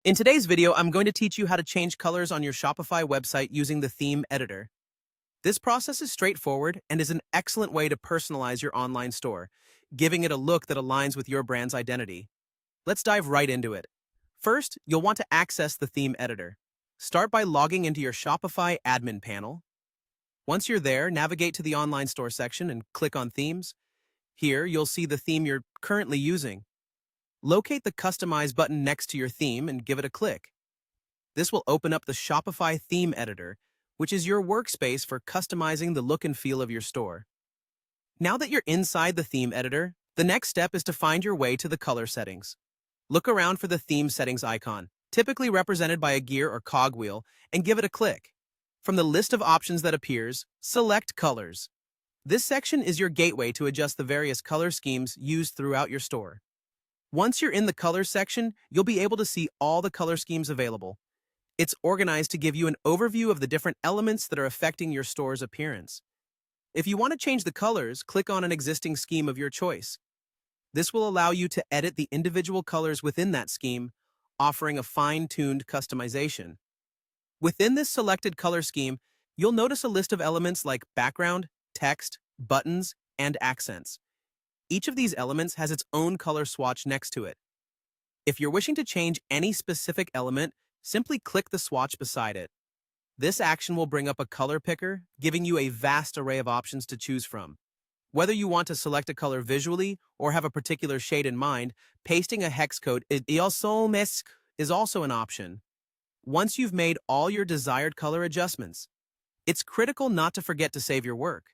In today's video, I'm going to teach you how to change colors on your Shopify website using the theme editor. This process is straightforward and is an excellent way to personalize your online store, giving it a look that aligns with your brand's identity. Let's dive right into it. First, you'll want to access the theme editor. Start by logging into your Shopify admin panel. Once you're there, navigate to the online store section and click on Themes. Here, you'll see the theme you're currently using. Locate the Customize button next to your theme and give it a click. This will open up the Shopify theme editor, which is your workspace for customizing the look and feel of your store. Now that you're inside the theme editor, the next step is to find your way to the color settings. Look around for the theme settings icon, typically represented by a gear or cogwheel, and give it a click. From the list of options that appears, select Colors. This section is your gateway to adjust the various color schemes used throughout your store. Once you're in the Colors section, you'll be able to see all the color schemes available. It's organized to give you an overview of the different elements that are affecting your store's appearance. If you want to change the colors, click on an existing scheme of your choice. This will allow you to edit the individual colors within that scheme, offering a fine-tuned customization. Within this selected color scheme, you'll notice a list of elements like background, text, buttons, and accents. Each of these elements has its own color swatch next to it. If you're wishing to change any specific element, simply click the swatch beside it. This action will bring up a color picker, giving you a vast array of options to choose from. Whether you want to select a color visually or have a particular shade in mind, pasting a hex code is also an option. Once you've made all your desired color adjustments, it's critical not to forget to save your work.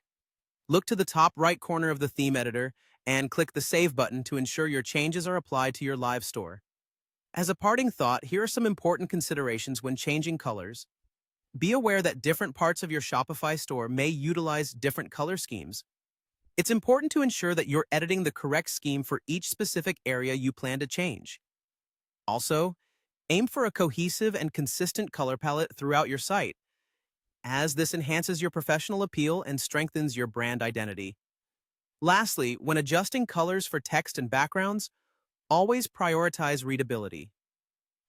Look to the top right corner of the theme editor and click the Save button to ensure your changes are applied to your live store. As a parting thought, here are some important considerations when changing colors. Be aware that different parts of your Shopify store may utilize different color schemes. It's important to ensure that you're editing the correct scheme for each specific area you plan to change. Also, aim for a cohesive and consistent color palette throughout your site, as this enhances your professional appeal and strengthens your brand identity. Lastly, when adjusting colors for text and backgrounds, always prioritize readability.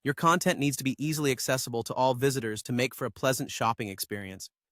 Your content needs to be easily accessible to all visitors to make for a pleasant shopping experience.